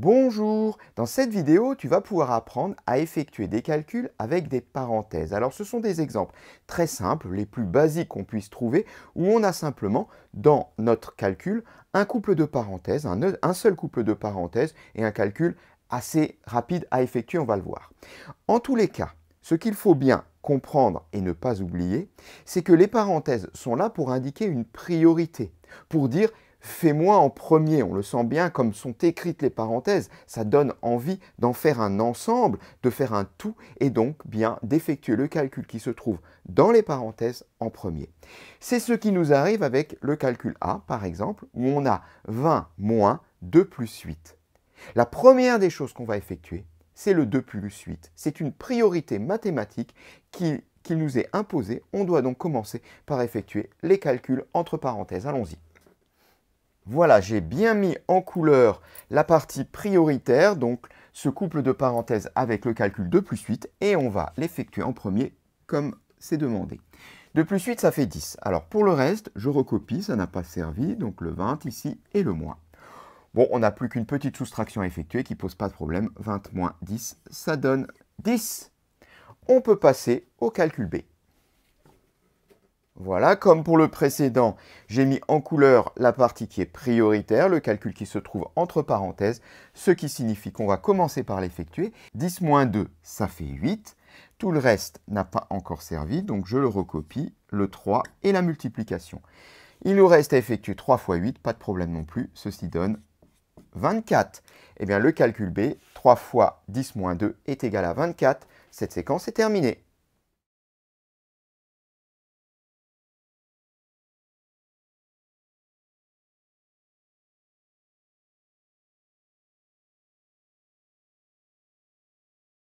Bonjour! Dans cette vidéo, tu vas pouvoir apprendre à effectuer des calculs avec des parenthèses. Alors, ce sont des exemples très simples, les plus basiques qu'on puisse trouver, où on a simplement, dans notre calcul, un couple de parenthèses, un seul couple de parenthèses et un calcul assez rapide à effectuer, on va le voir. En tous les cas, ce qu'il faut bien comprendre et ne pas oublier, c'est que les parenthèses sont là pour indiquer une priorité, pour dire fais-moi en premier. On le sent bien comme sont écrites les parenthèses, ça donne envie d'en faire un ensemble, de faire un tout et donc bien d'effectuer le calcul qui se trouve dans les parenthèses en premier. C'est ce qui nous arrive avec le calcul A par exemple, où on a 20 moins 2 plus 8. La première des choses qu'on va effectuer, c'est le 2 plus 8. C'est une priorité mathématique qui nous est imposée. On doit donc commencer par effectuer les calculs entre parenthèses. Allons-y. Voilà, j'ai bien mis en couleur la partie prioritaire, donc ce couple de parenthèses avec le calcul 2 plus 8, et on va l'effectuer en premier comme c'est demandé. 2 plus 8, ça fait 10. Alors pour le reste, je recopie, ça n'a pas servi, donc le 20 ici et le moins. Bon, on n'a plus qu'une petite soustraction à effectuer qui ne pose pas de problème. 20 moins 10, ça donne 10. On peut passer au calcul B. Voilà, comme pour le précédent, j'ai mis en couleur la partie qui est prioritaire, le calcul qui se trouve entre parenthèses, ce qui signifie qu'on va commencer par l'effectuer. 10 moins 2, ça fait 8. Tout le reste n'a pas encore servi, donc je le recopie, le 3 et la multiplication. Il nous reste à effectuer 3 fois 8, pas de problème non plus, ceci donne 24. Eh bien, le calcul B, 3 fois 10 moins 2 est égal à 24. Cette séquence est terminée.